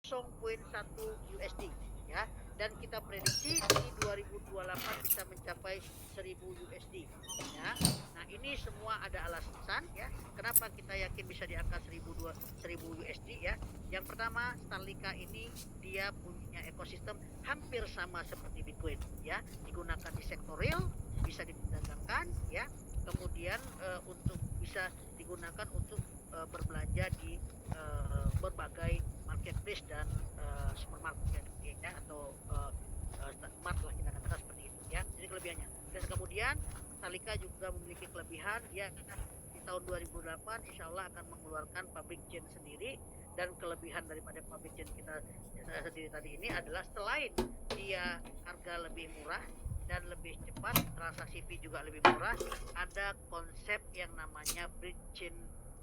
0,1 USD ya, dan kita prediksi di 2028 bisa mencapai 1000 USD ya. Nah, ini semua ada alasan ya kenapa kita yakin bisa di angka 1000 USD ya. Yang pertama, Starlink ini dia punya ekosistem hampir sama seperti Bitcoin ya, digunakan di sektor real, bisa diperdagangkan ya. Kemudian untuk bisa digunakan untuk berbelanja di berbagai marketplace dan supermarket ya, atau mart lah kita katakan seperti itu ya. Jadi kelebihannya. Dan kemudian Salika juga memiliki kelebihan dia di tahun 2008 insya Allah akan mengeluarkan public chain sendiri, dan kelebihan daripada public chain kita sendiri tadi ini adalah selain dia harga lebih murah dan lebih cepat, transaksi fee juga lebih murah, ada konsep yang namanya bridge chain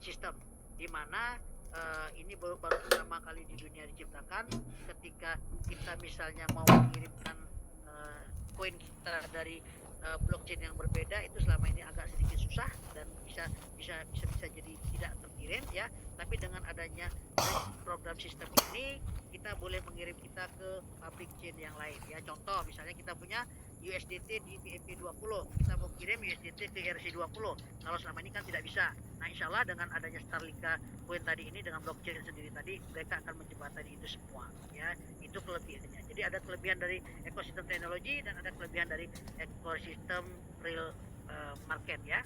system, di mana ini baru pertama kali di dunia diciptakan. Ketika kita misalnya mau mengirimkan koin kita dari blockchain yang berbeda, itu selama ini agak sedikit susah dan bisa jadi tidak terkirim ya. Tapi dengan adanya program sistem ini, kita boleh mengirim kita ke public chain yang lain ya. Contoh misalnya kita punya USDT di BNB20, kita mau kirim USDT ke ERC20. Kalau selama ini kan tidak bisa. Nah, insya Allah dengan adanya Starlink koin tadi ini, dengan blockchain sendiri tadi, mereka akan menjembatani itu semua ya. Itu kelebihannya. Jadi ada kelebihan dari ekosistem teknologi dan ada kelebihan dari ekosistem real market ya.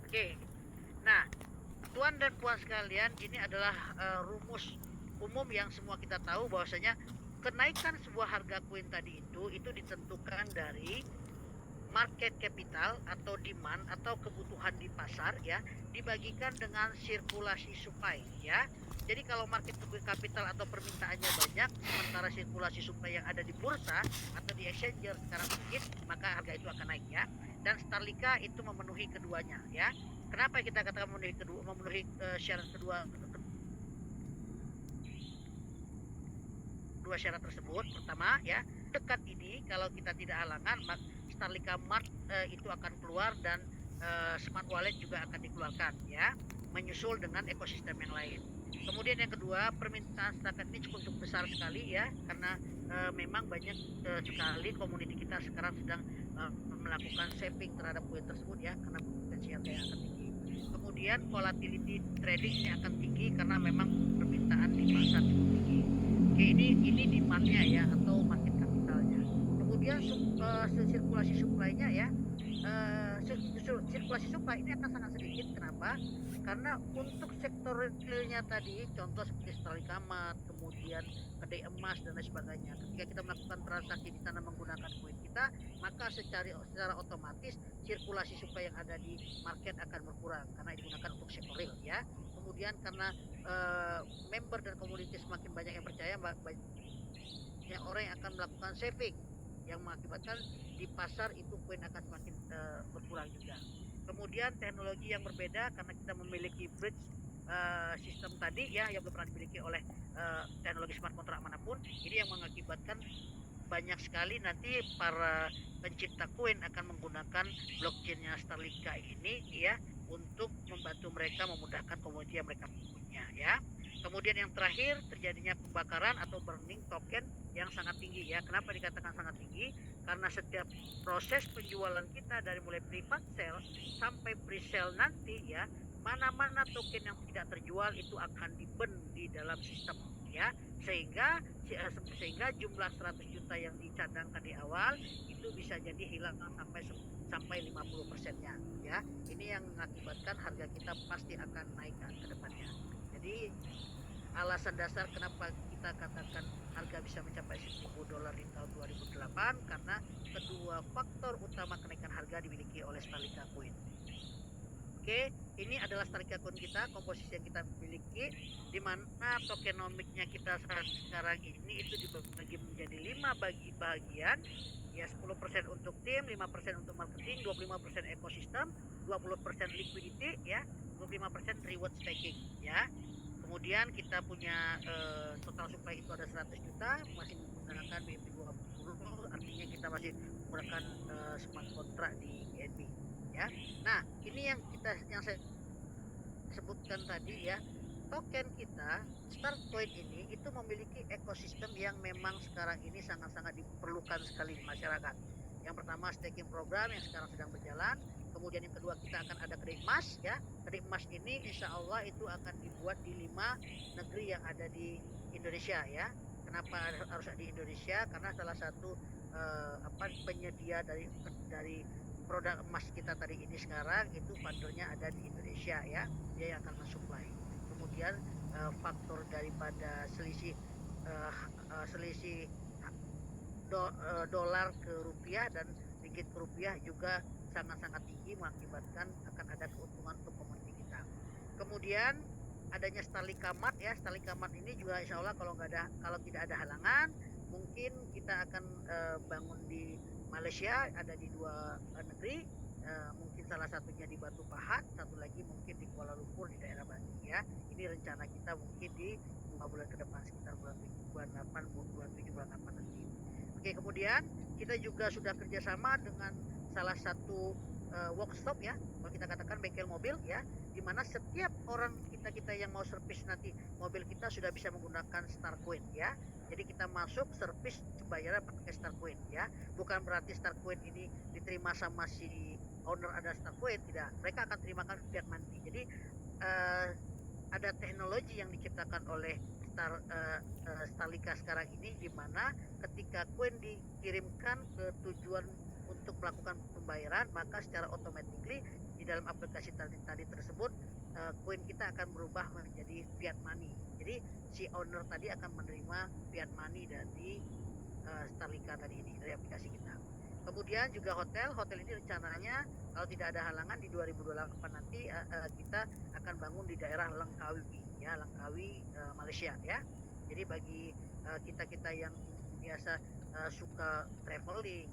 Oke. Nah, tuan dan puan sekalian, ini adalah rumus umum yang semua kita tahu bahwasanya kenaikan sebuah harga koin tadi itu ditentukan dari market capital atau demand atau kebutuhan di pasar ya, dibagikan dengan sirkulasi supply ya. Jadi kalau market capital atau permintaannya banyak, sementara sirkulasi supply yang ada di bursa atau di exchanger sekarang sedikit, maka harga itu akan naik ya. Dan Starlika itu memenuhi keduanya ya. Kenapa kita katakan memenuhi syarat kedua syarat tersebut? Pertama ya, dekat ini kalau kita tidak halangan, Starlink Mart itu akan keluar, dan smart wallet juga akan dikeluarkan ya, menyusul dengan ekosistem yang lain. Kemudian yang kedua, permintaan Starlink ini cukup besar sekali ya, karena memang banyak sekali community kita sekarang sedang melakukan saving terhadap koin tersebut ya, karena potensi harga yang akan tinggi. Kemudian volatility trading ini akan tinggi karena memang permintaan di pasar cukup tinggi. Oke, ini demand-nya ya, atau market capitalnya. Kemudian sirkulasi supply-nya ya, sirkulasi supply ini akan sangat sedikit. Kenapa? Karena untuk sektor realnya tadi, contoh seperti Starlink Mart, kemudian kedai emas dan lain sebagainya, ketika kita melakukan transaksi di sana menggunakan koin kita, maka secara otomatis sirkulasi supply yang ada di market akan berkurang karena digunakan untuk sektor real ya. Kemudian karena member dan komunitas semakin banyak yang percaya, banyak orang yang akan melakukan saving, yang mengakibatkan di pasar itu koin akan semakin berkurang juga. Kemudian teknologi yang berbeda karena kita memiliki bridge sistem tadi ya, yang belum pernah dimiliki oleh teknologi smart contract manapun. Ini yang mengakibatkan banyak sekali nanti para pencipta koin akan menggunakan blockchainnya Starlink ini ya, untuk membantu mereka memudahkan komoditi yang mereka punya ya. Kemudian yang terakhir, terjadinya pembakaran atau burning token yang sangat tinggi ya. Kenapa dikatakan sangat tinggi? Karena setiap proses penjualan kita dari mulai pre-fund sale sampai pre-sale nanti ya, mana-mana token yang tidak terjual itu akan di-burn di dalam sistem ya, sehingga jumlah 100 juta yang dicadangkan di awal itu bisa jadi hilang sampai 50%-nya ya. Ini yang mengakibatkan harga kita pasti akan naik ke depannya. Jadi alasan dasar kenapa kita katakan harga bisa mencapai $1.000 di tahun 2008 karena kedua faktor utama kenaikan harga dimiliki oleh Starlink Coin. Oke, ini adalah Starlink Coin kita, komposisi yang kita miliki, di mana tokenomiknya kita sekarang ini itu dibagi menjadi 5 bagian ya, 10% untuk tim, 5% untuk marketing, 25% ekosistem, 20% liquidity ya, 25% reward staking ya. Kemudian kita punya total supply itu ada 100 juta, masih menggunakan BNB20, artinya kita masih menggunakan smart contract di BNB ya. Nah, ini yang saya sebutkan tadi ya, token kita, Starcoin ini itu memiliki ekosistem yang memang sekarang ini sangat-sangat diperlukan sekali di masyarakat. Yang pertama staking program yang sekarang sedang berjalan, kemudian yang kedua kita akan ada kredit emas ya. Kredit emas ini insya Allah itu akan dibuat di 5 negeri yang ada di Indonesia ya. Kenapa harus di Indonesia? Karena salah satu penyedia dari produk emas kita tadi ini sekarang itu fundernya ada di Indonesia ya, dia yang akan mensuplai. Kemudian faktor daripada selisih dolar ke rupiah dan ringgit ke rupiah juga sangat-sangat tinggi, mengakibatkan akan ada keuntungan untuk komoditi kita. Kemudian adanya Starlink-Kamat ya, Starlink-Kamat ini juga insya Allah kalau tidak ada halangan, mungkin kita akan bangun di Malaysia, ada di 2 negeri, mungkin salah satunya di Batu Pahat, satu lagi mungkin di Kuala Lumpur di daerah Bali ya. Ini rencana kita mungkin di 5 bulan ke depan, sekitar bulan 8, bulan 7, bulan 8 nanti. Oke, kemudian kita juga sudah kerjasama dengan salah satu workshop ya, kalau kita katakan bengkel mobil ya, di mana setiap orang kita yang mau servis nanti mobil kita sudah bisa menggunakan Starcoin ya. Jadi kita masuk servis bayarnya pakai Starcoin ya. Bukan berarti Starcoin ini diterima sama si owner ada Starcoin, tidak. Mereka akan terimakan fiat money. Jadi ada teknologi yang diciptakan oleh Starlika sekarang ini, di mana ketika koin dikirimkan ke tujuan untuk melakukan pembayaran, maka secara otomatis di dalam aplikasi tadi tersebut koin kita akan berubah menjadi fiat money. Jadi si owner tadi akan menerima fiat money dari Starlika tadi ini, dari aplikasi kita. Kemudian juga hotel ini rencananya kalau tidak ada halangan di 2028 nanti kita akan bangun di daerah Langkawi ya, Langkawi Malaysia ya. Jadi bagi kita yang biasa suka traveling,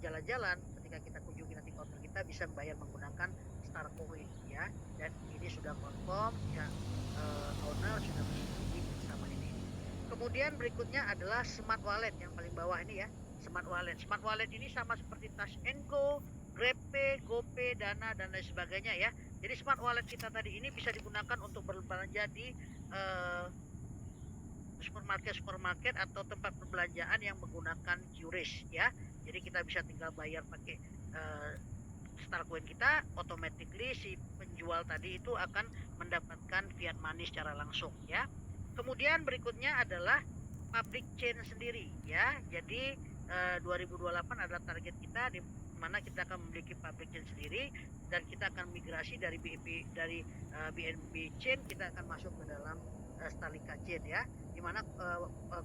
jalan-jalan, ketika kita kunjungi nanti hotel kita bisa membayar menggunakan Starcoin ya. Dan ini sudah confirm ya, owner sudah menyetujui sama ini. Kemudian berikutnya adalah smart wallet yang paling bawah ini ya. Smart wallet ini sama seperti Touch and Go, GrabPay, GoPay, Dana dan lain sebagainya ya. Jadi smart wallet kita tadi ini bisa digunakan untuk berbelanja di supermarket atau tempat perbelanjaan yang menggunakan QRIS ya. Jadi kita bisa tinggal bayar pakai Starcoin kita, automatically si penjual tadi itu akan mendapatkan fiat money secara langsung ya. Kemudian berikutnya adalah public chain sendiri ya. Jadi 2028 adalah target kita, di mana kita akan memiliki public chain sendiri dan kita akan migrasi dari BNB chain, kita akan masuk ke dalam Starlika chain ya. Di mana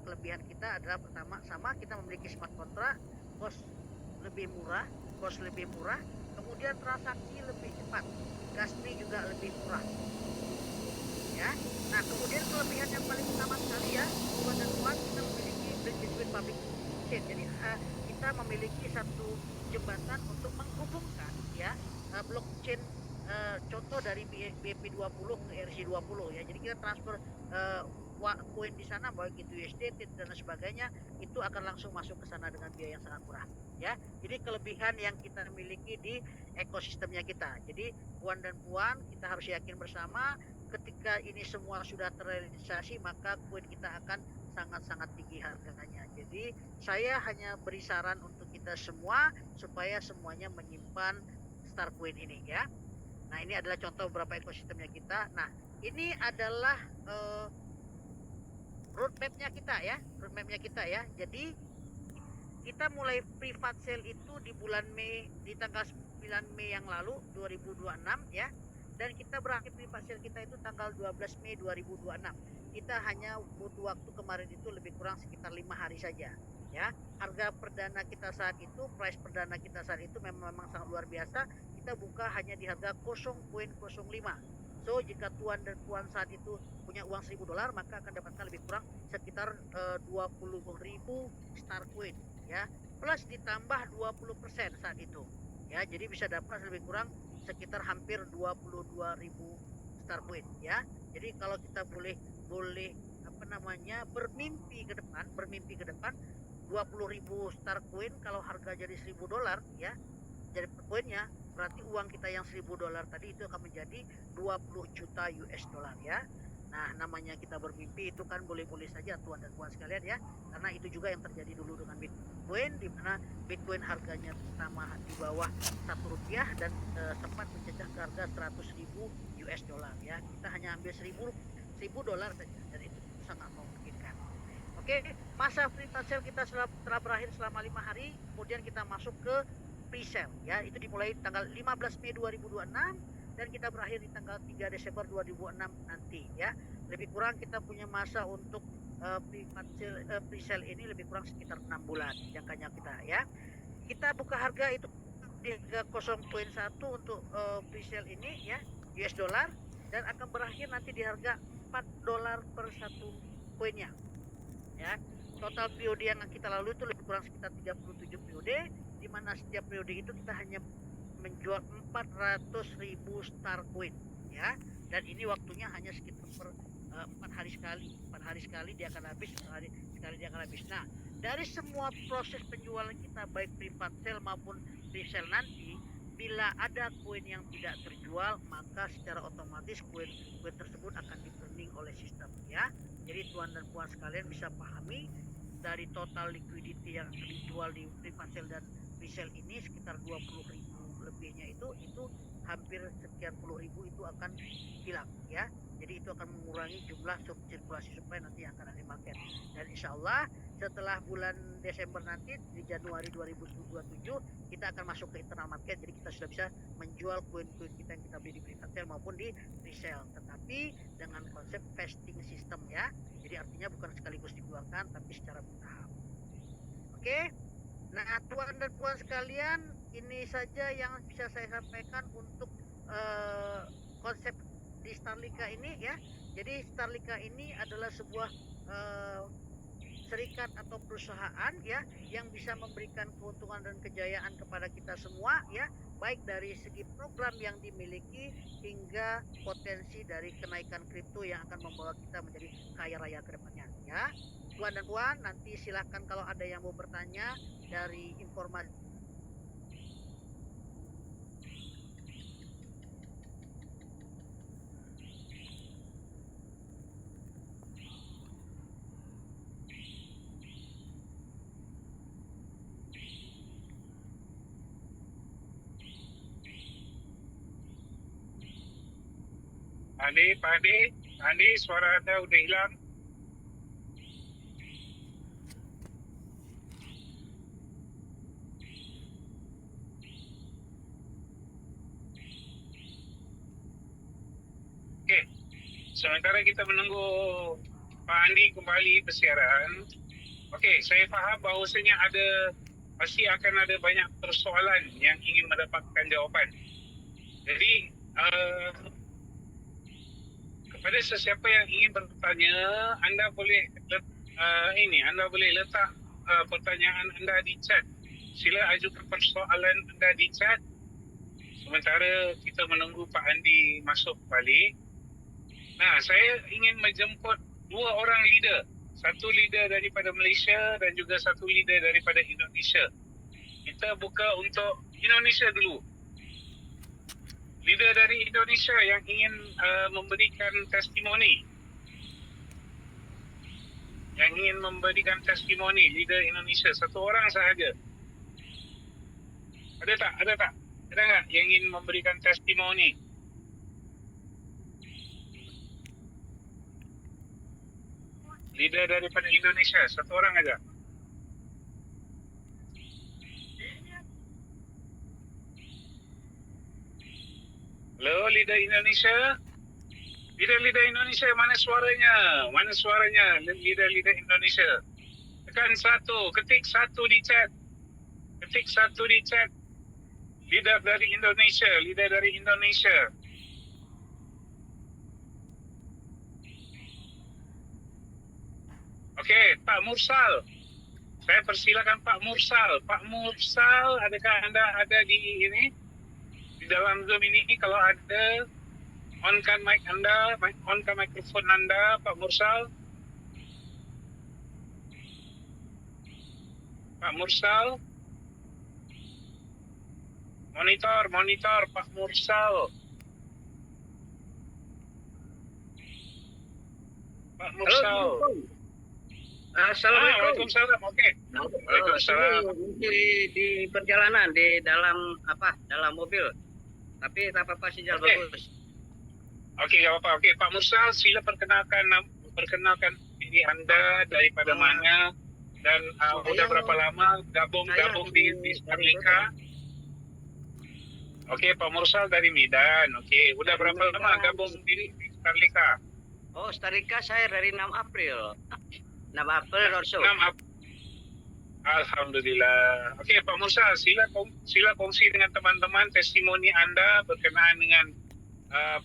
kelebihan kita adalah pertama sama kita memiliki smart contract, cost lebih murah, kemudian transaksi lebih cepat, gas fee juga lebih murah ya. Nah, kemudian kelebihan yang paling utama sekali ya, kita memiliki bridge between public chain. Jadi kita memiliki satu jembatan untuk menghubungkan ya blockchain, contoh dari BP20 ke RC20 ya. Jadi kita transfer koin di sana baik itu USDT dan sebagainya, itu akan langsung masuk ke sana dengan biaya yang sangat murah ya. Jadi kelebihan yang kita miliki di ekosistemnya kita. Jadi puan dan puan, kita harus yakin bersama ketika ini semua sudah terrealisasi, maka koin kita akan sangat-sangat tinggi harganya. Jadi saya hanya beri saran untuk kita semua supaya semuanya menyimpan Starcoin ini ya. Nah, ini adalah contoh beberapa ekosistemnya kita. Nah, ini adalah roadmapnya kita ya. Jadi kita mulai private sale itu di bulan Mei, di tanggal 9 Mei yang lalu 2026 ya. Dan kita berakhir private sale kita itu tanggal 12 Mei 2026. Kita hanya butuh waktu kemarin itu lebih kurang sekitar 5 hari saja ya. Harga perdana kita saat itu, price perdana kita saat itu memang sangat luar biasa. Kita buka hanya di harga 0.05. So jika tuan dan puan saat itu punya uang $1.000, maka akan dapatkan lebih kurang sekitar 20.000 Starcoin ya, plus ditambah 20% saat itu ya. Jadi bisa dapat lebih kurang sekitar hampir 22.000 Starcoin ya. Jadi kalau kita boleh bermimpi ke depan 20.000 Starcoin, kalau harga jadi $1.000 ya, jadi per koinnya berarti uang kita yang $1.000 tadi itu akan menjadi 20 juta US dollar ya. Nah, namanya kita bermimpi itu kan boleh-boleh saja tuan dan puan sekalian ya. Karena itu juga yang terjadi dulu dengan Bitcoin, di mana Bitcoin harganya pertama di bawah Rp1 dan sempat menjejak ke harga 100.000 US dollar ya. Kita hanya ambil 1.000 dolar saja dan itu sangat memungkinkan. Oke, masa free sale kita telah berakhir selama 5 hari, kemudian kita masuk ke pre-sale ya. Itu dimulai tanggal 15 Mei 2026 dan kita berakhir di tanggal 3 Desember 2006 nanti ya. Lebih kurang kita punya masa untuk pre-sale ini lebih kurang sekitar 6 bulan jangkanya kita ya. Kita buka harga itu di 0.1 untuk pre-sale ini ya, US dollar, dan akan berakhir nanti di harga $4 per satu koinnya ya. Total periode yang kita lalui itu lebih kurang sekitar 37 periode, di mana setiap periode itu kita hanya menjual 400.000 star coin ya, dan ini waktunya hanya sekitar 4 hari sekali. 4 hari sekali dia akan habis, 4 hari sekali dia akan habis. Nah, dari semua proses penjualan kita baik private sale maupun resale nanti, bila ada koin yang tidak terjual, maka secara otomatis koin tersebut akan di-burning oleh sistem ya. Jadi tuan dan puan sekalian bisa pahami dari total liquidity yang dijual di private sale dan resale ini sekitar 20.000 lebihnya itu hampir sekian puluh ribu itu akan hilang ya. Jadi itu akan mengurangi jumlah sirkulasi supply nanti yang akan ada di market. Dan insya Allah setelah bulan Desember nanti di Januari 2027 kita akan masuk ke internal market. Jadi kita sudah bisa menjual koin-koin kita yang kita beli di private sale maupun di resale, tetapi dengan konsep vesting system ya. Jadi artinya bukan sekaligus dikeluarkan tapi secara bertahap. Oke. Nah, tuan dan puan sekalian, ini saja yang bisa saya sampaikan untuk konsep di Starlika ini ya. Jadi Starlika ini adalah sebuah serikat atau perusahaan ya yang bisa memberikan keuntungan dan kejayaan kepada kita semua ya, baik dari segi program yang dimiliki hingga potensi dari kenaikan kripto yang akan membawa kita menjadi kaya raya ke depannya ya. Tuan dan puan, nanti silakan kalau ada yang mau bertanya dari informasi. Pak Andi, suara Anda udah hilang. Oke, sementara kita menunggu Pak Andi kembali bersiaran. Oke, saya faham bahawasanya pasti akan ada banyak persoalan yang ingin mendapatkan jawapan. Jadi, kepada sesiapa yang ingin bertanya, anda boleh letak pertanyaan anda di chat. Sila ajukan persoalan anda di chat sementara kita menunggu Pak Andi masuk balik. Nah, saya ingin menjemput 2 orang leader. Satu leader daripada Malaysia dan juga satu leader daripada Indonesia. Kita buka untuk Indonesia dulu. Leader dari Indonesia yang ingin memberikan testimoni. Leader Indonesia, satu orang sahaja. Ada tak? Ada nggak yang ingin memberikan testimoni? Leader daripada Indonesia, satu orang aja. Halo, leader Indonesia. Leader Indonesia, mana suaranya? Leader Indonesia. Tekan 1, ketik 1 di chat. Leader dari Indonesia. Oke, Pak Mursal. Saya persilakan Pak Mursal. Pak Mursal, adakah Anda ada di dalam Zoom ini? Kalau ada, onkan mic Anda, onkan mikrofon Anda, Pak Mursal. Pak Mursal. Monitor Pak Mursal. Pak Mursal. Assalamualaikum. Waalaikumsalam. Oke. Waalaikumsalam. Di perjalanan di dalam mobil. Tapi tak apa-apa sinyal bagus. Oke, enggak apa-apa. Oke, Pak Mursal, sila perkenalkan diri Anda daripada mana dan udah berapa lama gabung di Starlika. Oke, Pak Mursal dari Medan. Oke, udah berapa lama gabung di Starlika? Oh, Starlika saya dari 6 April. 6 April Rosso. 6 April. Alhamdulillah. Oke, Pak Mursal, sila kongsi dengan teman-teman testimoni Anda berkenaan dengan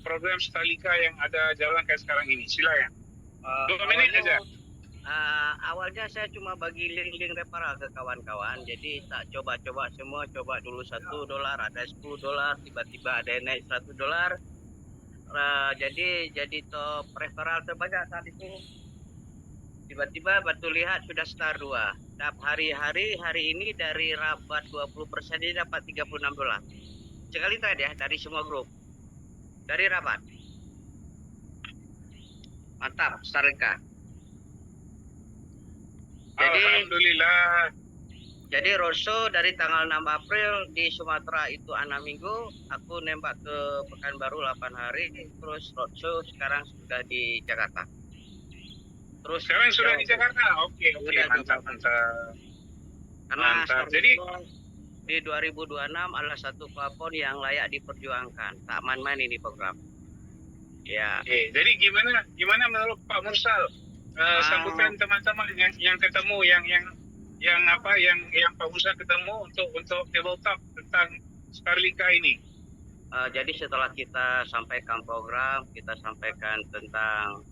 program Starlika yang ada jalankan sekarang ini. Silakan. 2 menit aja. Awalnya saya cuma bagi link-link referral ke kawan-kawan. Jadi tak coba-coba semua, coba dulu $1, ada $10, tiba-tiba ada yang naik $100. Jadi top referral terbanyak saat itu. Tiba-tiba batu lihat sudah star 2. Hari ini dari rabat 20% ini dapat $36. Sekali trade ya dari semua grup. Dari rabat. Mantap, Starlika. Alhamdulillah. Jadi roadshow dari tanggal 6 April di Sumatera itu 6 minggu, aku nembak ke Pekanbaru 8 hari, terus roadshow sekarang sudah di Jakarta. Terus sekarang sudah di Jakarta. Oke, mantap. Karena Jadi di 2026 adalah satu platform yang layak diperjuangkan. Tak main-main ini program. Ya. Oke, jadi gimana menurut Pak Mursal sambutan teman-teman yang ketemu yang Pak Mursal ketemu untuk tabletop tentang Starlika ini? Jadi setelah kita sampaikan program, kita sampaikan tentang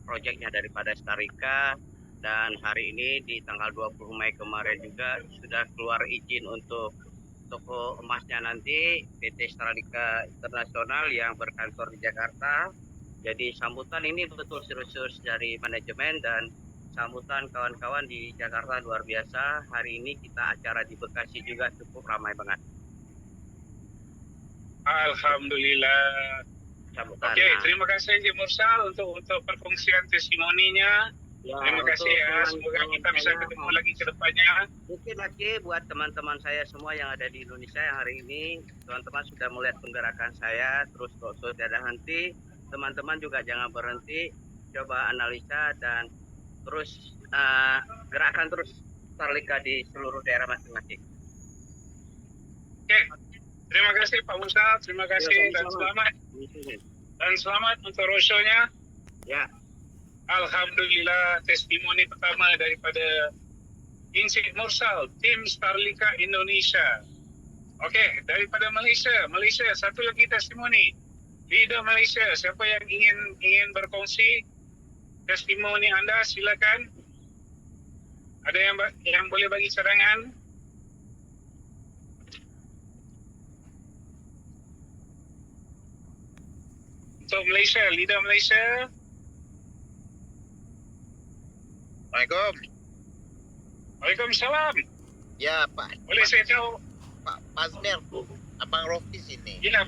proyeknya daripada Starlika, dan hari ini di tanggal 20 Mei kemarin juga sudah keluar izin untuk toko emasnya nanti PT Starlika Internasional yang berkantor di Jakarta. Jadi sambutan ini betul serius dari manajemen dan sambutan kawan-kawan di Jakarta luar biasa. Hari ini kita acara di Bekasi juga cukup ramai banget. Alhamdulillah. Sambutan. Oke, terima kasih Haji Mursal untuk perkongsian testimoninya. Ya, terima kasih ya. Semoga kita bisa ketemu lagi ke depannya. Mungkin lagi buat teman-teman saya semua yang ada di Indonesia yang hari ini, teman-teman sudah melihat penggerakan saya, terus roadshow tiada henti. Teman-teman juga jangan berhenti, coba analisa dan terus gerakan terus Starlika di seluruh daerah masing-masing. Oke, terima kasih Pak Musa, terima kasih dan selamat. Dan selamat untuk roadshow-nya. Ya. Alhamdulillah, testimoni pertama daripada Encik Mursal, tim Starlika Indonesia. Oke, daripada Malaysia satu lagi testimoni. Leader Malaysia, siapa yang ingin berkongsi testimoni Anda, silakan. Ada yang boleh bagi cadangan? Untuk Malaysia, leader Malaysia. Assalamualaikum. Waalaikumsalam. Ya, Pak. Boleh saya tahu? Pak Fazmir, Abang Rofi sini. Ya.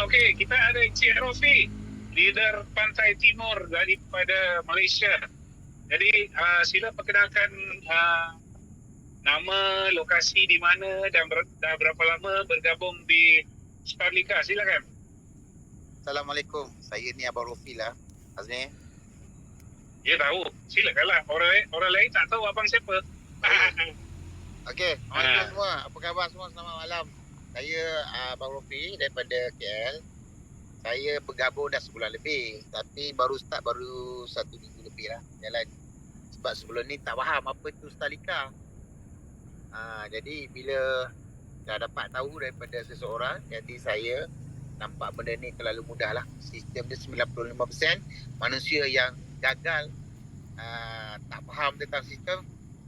Okey. Kita ada Encik Rofi, leader Pantai Timur daripada Malaysia. Jadi, sila perkenalkan nama, lokasi di mana dan dah berapa lama bergabung di Starlika. Silakan. Assalamualaikum. Saya ni Abang Rofi lah. Fazmir. Ya tahu. Silakanlah. Orang lain tak tahu abang siapa. Okey. Assalamualaikum semua. Apa khabar semua? Selamat malam. Saya Abang Rofi daripada KL. Saya bergabung dah sebulan lebih. Tapi baru 1 minggu lebih lah jalan. Sebab sebelum ni tak faham apa tu Starlika. Jadi bila dah dapat tahu daripada seseorang, jadi saya nampak benda ni terlalu mudah lah. Sistem dia 95%. Manusia yang gagal tak faham tentang sistem,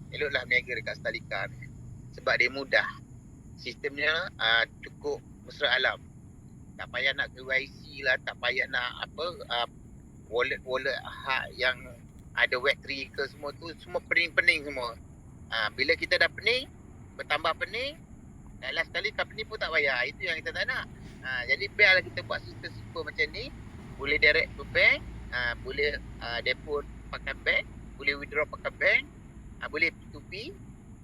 eloklah berniaga dekat Starlika ni. Sebab dia mudah. Sistemnya cukup mesra alam. Tak payah nak KYC lah, tak payah nak wallet hak yang ada Web3 ke semua tu, semua pening-pening semua. Bila kita dah pening, bertambah pening, last kali company pun tak bayar. Itu yang kita tak nak. Jadi biarlah kita buat sistem super macam ni. Boleh direct to bank, boleh depo pakai bank, boleh withdraw pakai bank, boleh P2P,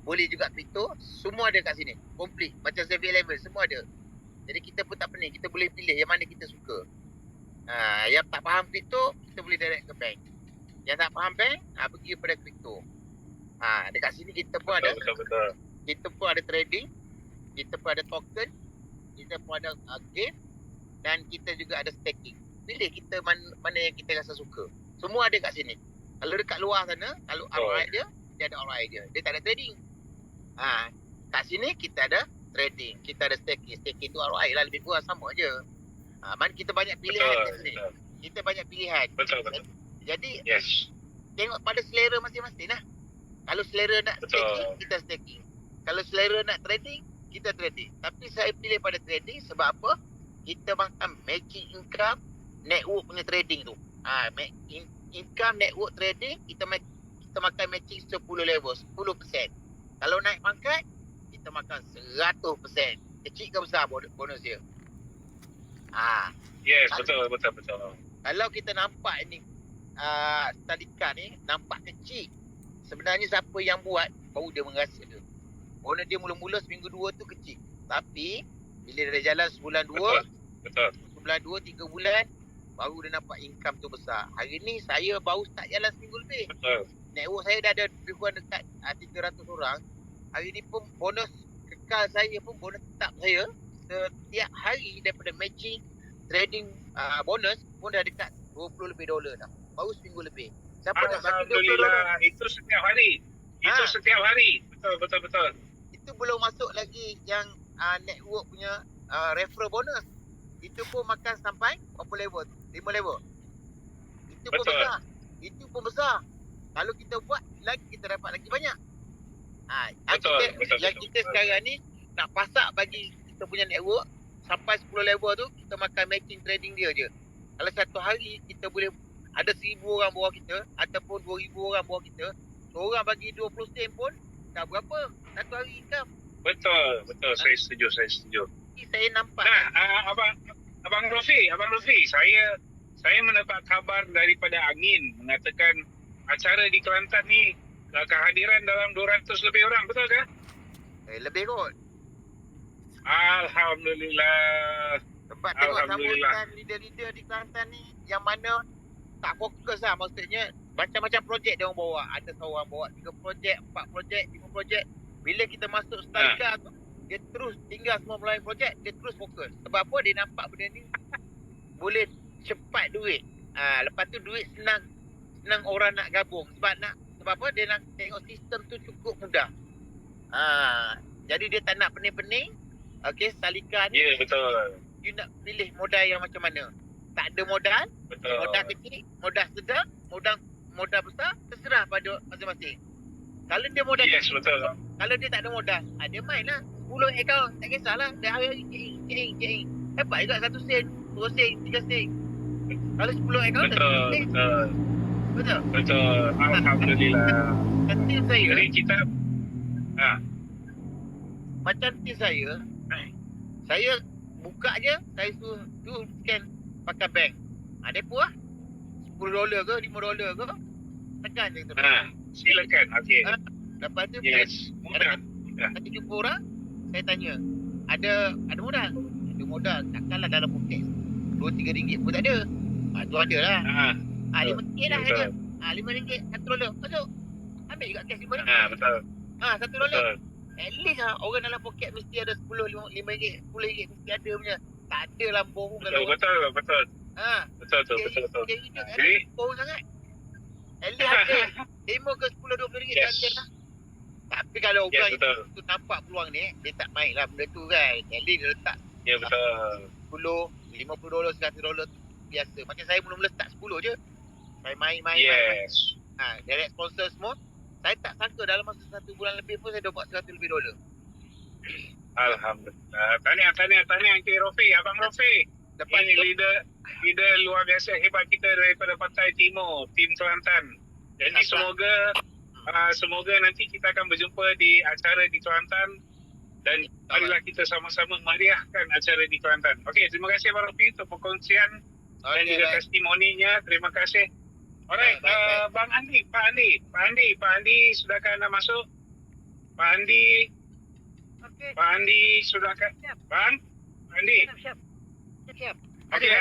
boleh juga crypto, semua ada kat sini. Complete. Macam 7-Eleven, semua ada. Jadi kita pun tak pening. Kita boleh pilih yang mana kita suka. Yang tak faham crypto, kita boleh direct ke bank. Yang tak faham bank, pergi pada crypto. Dekat sini kita pun ada. Betul. Kita pun ada trading, kita pun ada token, kita pun ada game, dan kita juga ada staking. Pilih kita mana yang kita rasa suka. Semua ada kat sini. Kalau dekat luar sana, kalau ROI dia ada ROI dia. Dia tak ada trading. Kat sini kita ada trading, kita ada staking. Staking tu ROI lah, lebih kurang sama je. Kita banyak pilihan kat sini. Kita banyak pilihan. Betul. Jadi Yes. tengok pada selera masing-masing lah. Kalau selera nak Betul. staking, kita staking. Kalau selera nak trading, kita trading. Tapi saya pilih pada trading sebab apa? Kita makan matching income, network punya trading tu. Income network trading, kita makan matching 10 level, 10%. Kalau naik pangkat, kita makan 100%. Kecil ke besar bonus dia? Yes, betul. Kalau kita nampak ni, tadika ni nampak kecil. Sebenarnya siapa yang buat, baru dia merasa dia. Bonus dia mula-mula seminggu 2 tu kecil. Tapi, bila dia dah jalan sebulan 2, Betul. sebulan 2, 3 bulan, baru dia nampak income tu besar. Hari ni saya baru start jalan seminggu lebih. Betul. Network saya dah ada lebih kurang dekat 300 orang. Hari ni pun bonus kekal saya pun, bonus tetap saya setiap hari daripada matching trading bonus pun dah dekat 20 lebih dolar dah. Baru seminggu lebih. Siapa nak bagi 20 dolar? Alhamdulillah, itu setiap hari. Setiap hari. Betul. Itu belum masuk lagi yang network punya referral bonus. Itu pun makan sampai berapa level tu? 5 level. Itu pun Betul. besar. Itu pun besar. Kalau kita buat lagi, kita dapat lagi banyak. Betul. Kita sekarang ni nak pasak bagi kita punya network sampai 10 level tu, kita makan matching trading dia je. Kalau satu hari kita boleh ada 1,000 orang bawah kita ataupun 2,000 orang bawah kita, seorang bagi 20 sen pun dah berapa satu hari income. Betul. Saya setuju. Jadi saya nampak. Nah, Abang Rofi, saya mendapat kabar daripada Angin mengatakan acara di Kelantan ni kehadiran dalam 200 lebih orang, betul ke? Lebih kot. Alhamdulillah. Sebab tengok Alhamdulillah. sambutan leader-leader di Kelantan ni yang mana tak fokus lah. Maksudnya macam-macam projek dia orang bawa. Ada seorang bawa 3 projek, 4 projek, 5 projek. Bila kita masuk Starika tu, dia terus tinggal semua melayan projek, dia terus fokus. Sebab apa? Dia nampak benda ni boleh cepat duit. Lepas tu duit senang orang nak gabung. Sebab apa? Dia nak tengok sistem tu cukup mudah. Jadi dia tak nak pening-pening. Okey, Starika ni, Betul. you nak pilih modal yang macam mana? Tak ada modal, modal kecil, modal sedang, modal besar, terserah pada masing-masing. Kalau dia modal kecil, Betul. kalau dia tak ada modal, dia main lah. 10 akaun, tak kisahlah. Dia hari-hari cek. Hebat juga 1 sen, 2 sen, 3 sen. Kalau 10 akaun, Betul. Alhamdulillah. Tim saya, Jadi kita macam tim saya buka je, saya suruh scan pakai bank. Depo lah. $10 ke, $5 ke, tekan je kita. silakan. Okey. Lepas tu, Mudah. Saya jumpa orang, saya tanya, ada modal? Ada modal, takkanlah dalam poket RM2-3 pun tak ada. Tu ada lah. RM5 lah Betul. ada. RM5, $1. Masuk. Ambil juga cash RM5. Betul. $1. At least orang dalam poket mesti ada RM10, RM5, RM10 mesti ada punya. Tak ada lambung pun kalau Betul. Betul. Jadi orang sangat. At least ada RM5 ke RM10, RM20 Yes. tak ada lah. Tapi kalau orang betul. tu nampak peluang ni, dia tak main lah benda tu kan. At least dia letak Ya, betul. $10, $50, $100 tu biasa. Macam saya mula-mula start 10 je. Saya main. Yes. Direct sponsor semua. Saya tak sangka dalam masa 1 bulan lebih pun saya dah buat $100 lebih. Alhamdulillah. Tahniah Encik Rofi, Abang Rofi. Lepas Ini tu, leader luar biasa hebat kita daripada Pantai Timur, tim Kelantan. Jadi semoga nanti kita akan berjumpa di acara di Kelantan Dan marilah kita sama-sama meriahkan acara di Kelantan. Okey, terima kasih Abang Rofi untuk perkongsian dan Okey, juga baik. testimoninya. Terima kasih. Alright, Baik. Bang Andi, Pak Andi sudahkah anda masuk? Pak Andi, Okey. sudahkah? Siap. Bang Andi. Siap. Siap. Okey,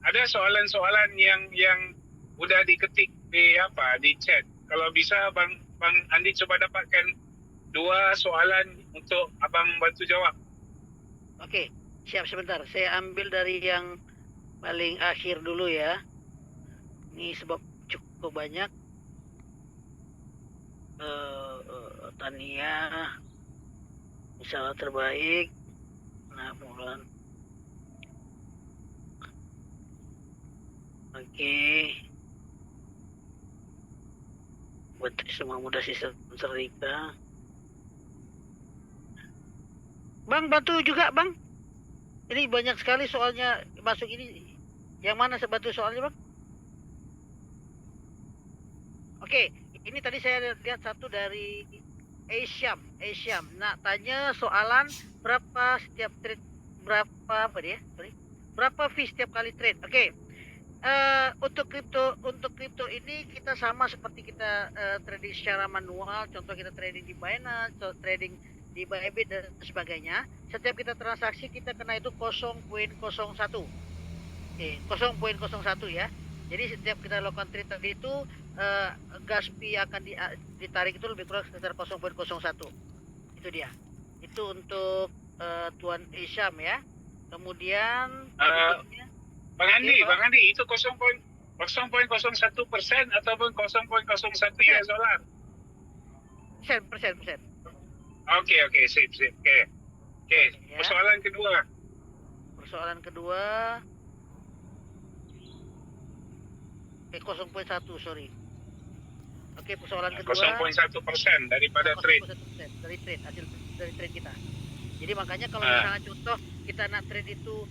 ada soalan-soalan yang sudah diketik di chat. Kalau bisa Bang Andi coba dapatkan 2 soalan untuk abang bantu jawab. Okey, siap sebentar. Saya ambil dari yang paling akhir dulu ya. Ini sebab cukup banyak. Tania, misalnya terbaik. Nah, bulan. Oke. Buat semua muda sistem Serika. Bang, bantu juga Bang. Ini banyak sekali soalnya masuk ini. Yang mana saya bantu soalnya Bang? Oke, ini tadi saya lihat satu dari Asyam. Nak tanya soalan berapa setiap trade, berapa fee setiap kali trade. Oke. Untuk kripto ini kita sama seperti kita trading secara manual. Contoh kita trading di Binance, trading di Bybit dan sebagainya. Setiap kita transaksi kita kena itu 0.01. Oke, 0.01 ya. Jadi setiap kita lakukan trade tadi itu gas fee akan ditarik itu lebih kurang sekitar 0.01. Itu dia. Itu untuk Tuan Isyam ya. Kemudian Bang Andi, Pak. itu 0.01% ataupun 0.01 US dollar? persen. Okey, sip. Okey. Ya. Persoalan kedua. 0.1 sorry. Oke, persoalan kedua 0.1% daripada trade. 0.1% dari trade, hasil dari trade kita. Jadi makanya kalau Ah. misalnya contoh kita nak trade itu